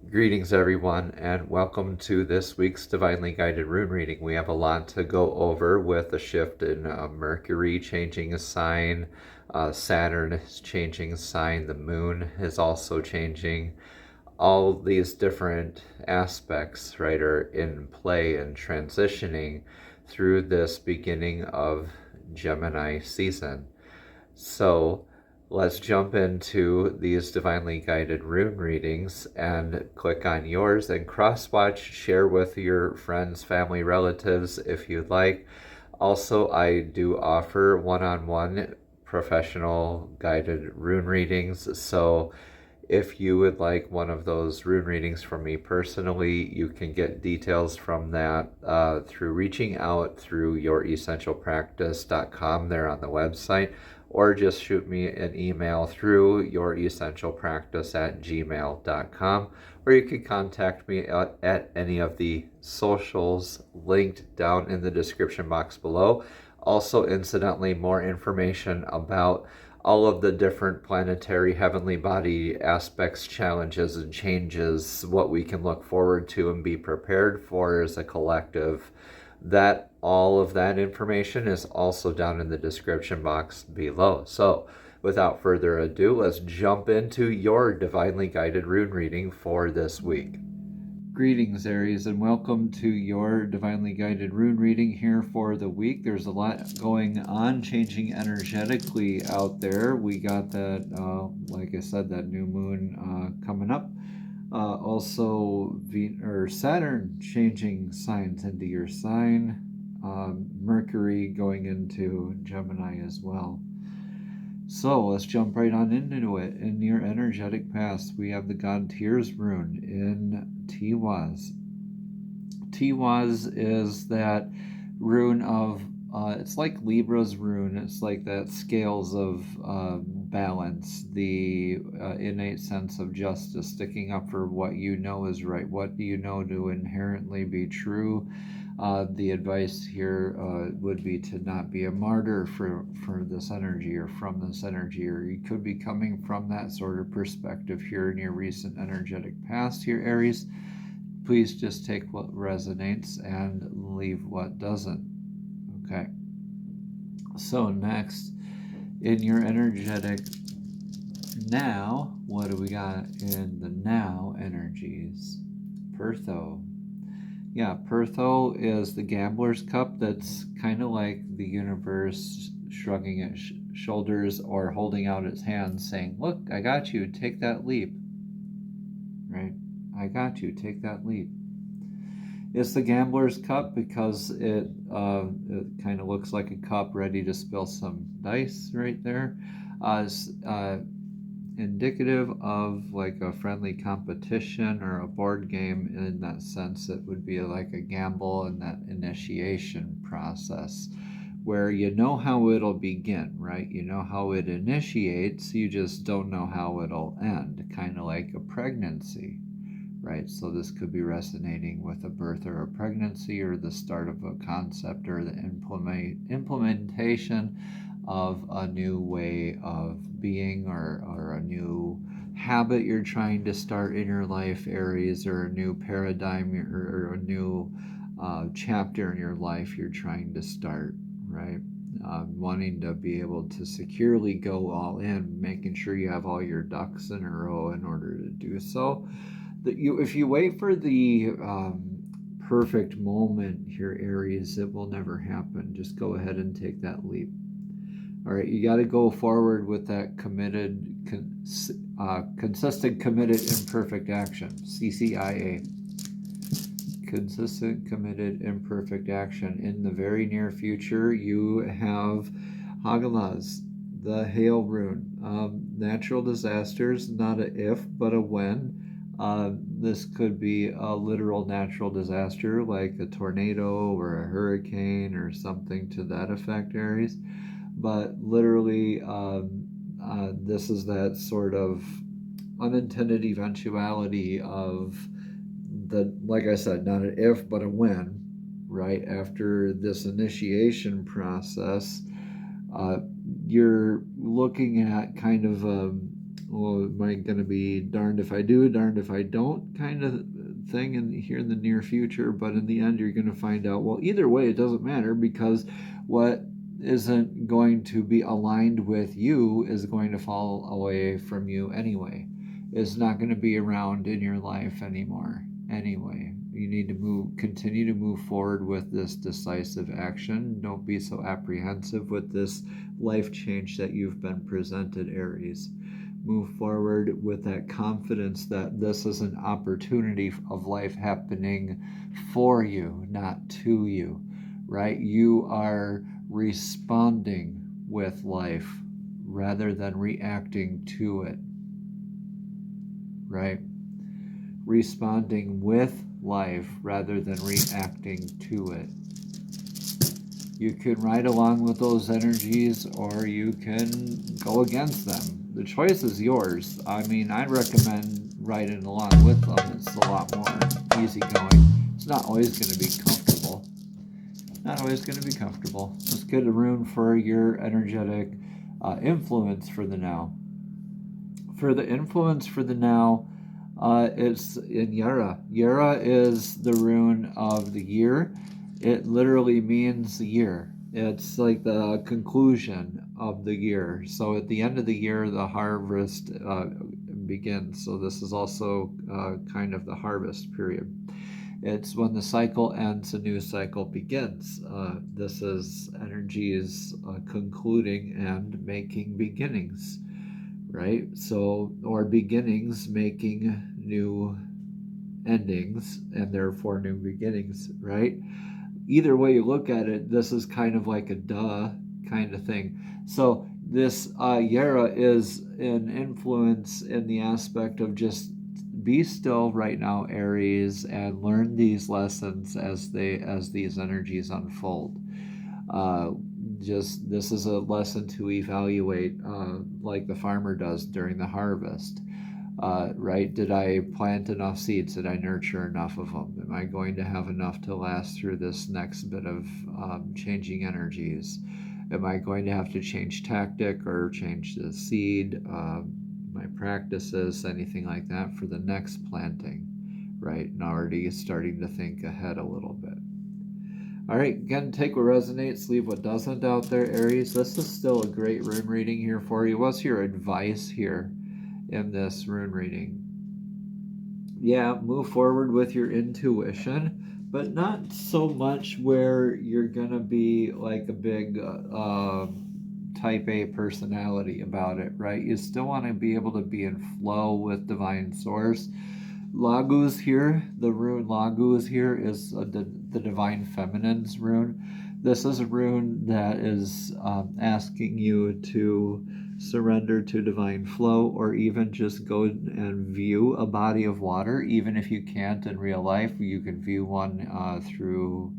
Greetings, everyone, and welcome to this week's Divinely Guided Rune Reading. We have a lot to go over with a shift in Mercury changing a sign, Saturn is changing a sign, the moon is also changing. All these different aspects, right, are in play and transitioning through this beginning of Gemini season. So let's jump into these divinely guided rune readings and click on yours and cross-watch, share with your friends, family, relatives if you'd like. Also, I do offer one-on-one professional guided rune readings, so if you would like one of those rune readings from me personally, you can get details from that through reaching out through youressentialpractice.com there on the website, or just shoot me an email through youressentialpractice@gmail.com, or you can contact me at any of the socials linked down in the description box below. Also, incidentally, more information about all of the different planetary heavenly body aspects, challenges, and changes, what we can look forward to and be prepared for as a collective. That all of that information is also down in the description box below. So without further ado, let's jump into your divinely guided rune reading for this week. Greetings, Aries, and welcome to your divinely guided rune reading here for the week. There's a lot going on, changing energetically out there. We got that, like I said, that new moon coming up. Also, Saturn changing signs into your sign. Mercury going into Gemini as well. So let's jump right on into it. In your energetic past, we have the god Tears rune in Tiwaz. Tiwaz is that rune of, it's like Libra's rune. It's like that scales of balance, the innate sense of justice, sticking up for what you know is right, what you know to inherently be true. The advice here would be to not be a martyr for this energy or from this energy, or you could be coming from that sort of perspective here in your recent energetic past here, Aries. Please just take what resonates and leave what doesn't. Okay. So next, in your energetic now, what do we got in the now energies? Pertho. Yeah, Pertho is the gambler's cup. That's kind of like the universe shrugging its shoulders or holding out its hands saying, look, I got you, take that leap. Right? I got you, take that leap. It's the gambler's cup because it kind of looks like a cup ready to spill some dice right there. It's indicative of like a friendly competition or a board game. In that sense, it would be like a gamble in that initiation process where you know how it'll begin, right? You know how it initiates, you just don't know how it'll end, kind of like a pregnancy, right? So this could be resonating with a birth or a pregnancy or the start of a concept or the implementation of a new way of being or a new habit you're trying to start in your life, Aries, or a new paradigm or a new chapter in your life you're trying to start, right? Wanting to be able to securely go all in, making sure you have all your ducks in a row in order to do so. If you wait for the perfect moment here, Aries, it will never happen. Just go ahead and take that leap. All right, you got to go forward with that consistent, committed, imperfect action, CCIA. Consistent, committed, imperfect action. In the very near future, you have Hagalaz, the hail rune. Natural disasters, not a if, but a when. This could be a literal natural disaster like a tornado or a hurricane or something to that effect, Aries. But literally, this is that sort of unintended eventuality of the, like I said, not an if, but a when, right? After this initiation process, you're looking at kind of well, am I going to be darned if I do, darned if I don't kind of thing here in the near future? But in the end, you're going to find out, well, either way, it doesn't matter, because what isn't going to be aligned with you is going to fall away from you anyway. It's not going to be around in your life anymore anyway. You need to continue to move forward with this decisive action. Don't be so apprehensive with this life change that you've been presented, Aries. Move forward with that confidence that this is an opportunity of life happening for you, not to you, right? You are responding with life rather than reacting to it, right? Responding with life rather than reacting to it. You can ride along with those energies, or you can go against them. The choice is yours. I mean, I'd recommend riding along with them. It's a lot more easygoing. It's not always going to be comfortable. Not always going to be comfortable. Let's get a rune for your energetic influence for the now. For the influence for the now, it's in Yara. Yara is the rune of the year. It literally means year. It's like the conclusion of the year. So at the end of the year, the harvest begins. So this is also kind of the harvest period. It's when the cycle ends, a new cycle begins. This is energies concluding and making beginnings, right? So, or beginnings making new endings, and therefore new beginnings, right? Either way you look at it, this is kind of like a duh kind of thing. So this Yara is an influence in the aspect of just be still right now, Aries, and learn these lessons as these energies unfold. This is a lesson to evaluate, like the farmer does during the harvest. Right? Did I plant enough seeds? Did I nurture enough of them? Am I going to have enough to last through this next bit of changing energies? Am I going to have to change tactic or change the seed, my practices, anything like that for the next planting, right? And already starting to think ahead a little bit. All right, again, take what resonates, leave what doesn't out there, Aries. This is still a great rune reading here for you. What's your advice here in this rune reading? Yeah, move forward with your intuition, but not so much where you're going to be like a big type A personality about it, right? You still want to be able to be in flow with divine source. Laguz here, the rune Laguz here is the divine feminine's rune. This is a rune that is asking you to surrender to divine flow, or even just go and view a body of water. Even if you can't in real life, you can view one through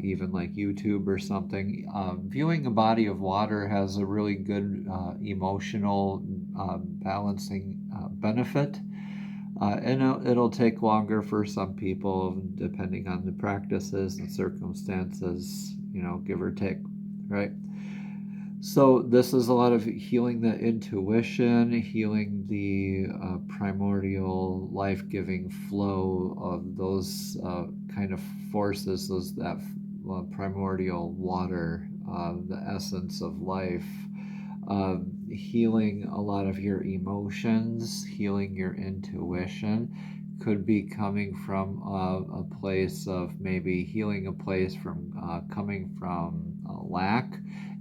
even like YouTube or something. Viewing a body of water has a really good emotional balancing benefit. And it'll take longer for some people, depending on the practices and circumstances, give or take, right? So this is a lot of healing the intuition, healing the primordial life-giving flow of those kind of forces, that primordial water, the essence of life. Healing a lot of your emotions, healing your intuition, could be coming from a place of maybe healing a place from coming from lack,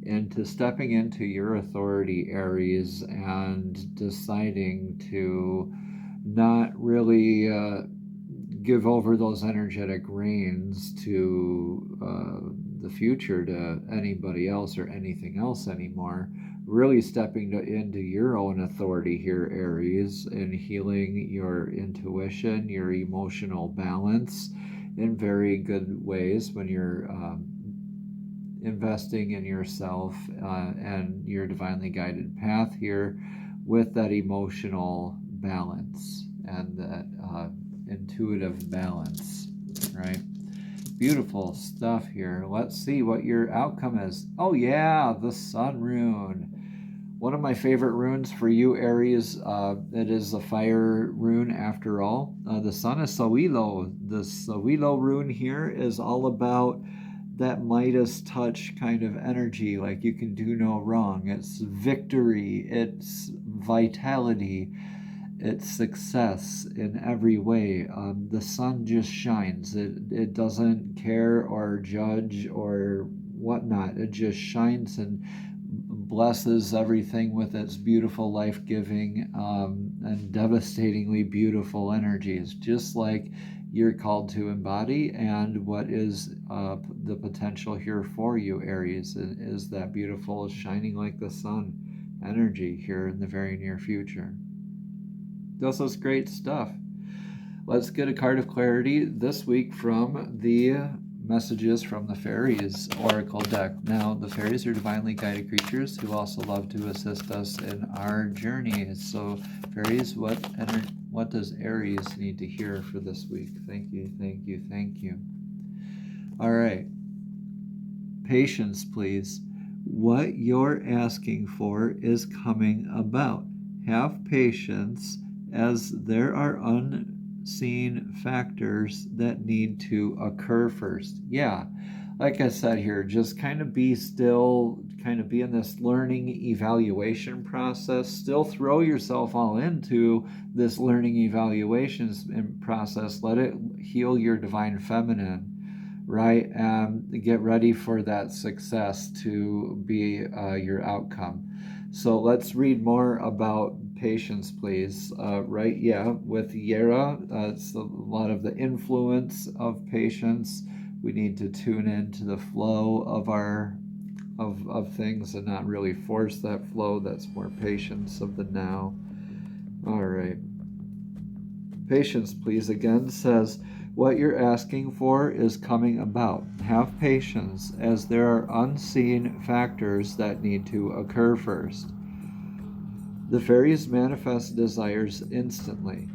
into stepping into your authority, Aries, and deciding to not really give over those energetic reins to the future to anybody else or anything else anymore. Really stepping into your own authority here, Aries, and healing your intuition, your emotional balance in very good ways when you're investing in yourself and your divinely guided path here with that emotional balance and that intuitive balance, right? Beautiful stuff here. Let's see what your outcome is. Oh yeah, the sun rune. One of my favorite runes for you, Aries, it is the fire rune after all. The sun is Sawilo. The Sawilo rune here is all about that Midas touch kind of energy, like you can do no wrong. It's victory, it's vitality, it's success in every way. The sun just shines. It doesn't care or judge or whatnot. It just shines and blesses everything with its beautiful, life-giving, and devastatingly beautiful energies, just like you're called to embody, and what is the potential here for you, Aries, is that beautiful, shining like the sun energy here in the very near future. This is great stuff. Let's get a card of clarity this week from the messages from the fairies oracle deck. Now, the fairies are divinely guided creatures who also love to assist us in our journey. So, fairies, what does Aries need to hear for this week? Thank you, thank you, thank you. All right. Patience, please. What you're asking for is coming about. Have patience, as there are unseen factors that need to occur first. Yeah, like I said here, just kind of be still, kind of be in this learning evaluation process. Still throw yourself all into this learning evaluations process. Let it heal your divine feminine, right? Get ready for that success to be your outcome. So let's read more about patience, please. Right, yeah, with Yera, it's a lot of the influence of patience. We need to tune into the flow of our of things and not really force that flow. That's more patience of the now. All right. Patience, please, again says, what you're asking for is coming about. Have patience, as there are unseen factors that need to occur first. The fairies manifest desires instantly.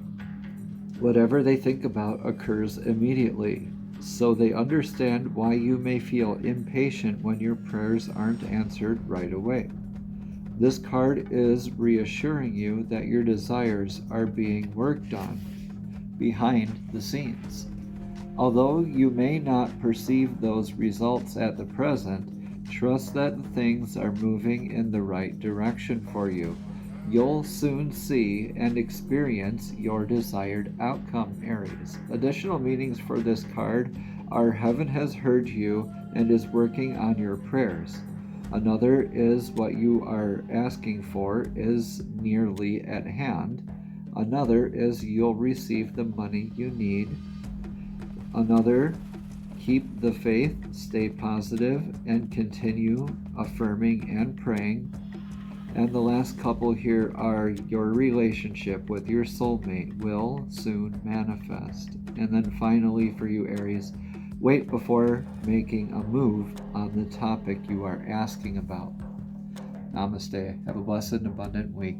Whatever they think about occurs immediately, so they understand why you may feel impatient when your prayers aren't answered right away. This card is reassuring you that your desires are being worked on behind the scenes. Although you may not perceive those results at the present, trust that things are moving in the right direction for you. You'll soon see and experience your desired outcome, Aries. Additional meanings for this card are heaven has heard you and is working on your prayers. Another is what you are asking for is nearly at hand. Another is you'll receive the money you need. Another, keep the faith, stay positive, and continue affirming and praying. And the last couple here are your relationship with your soulmate will soon manifest. And then finally for you, Aries, wait before making a move on the topic you are asking about. Namaste. Have a blessed and abundant week.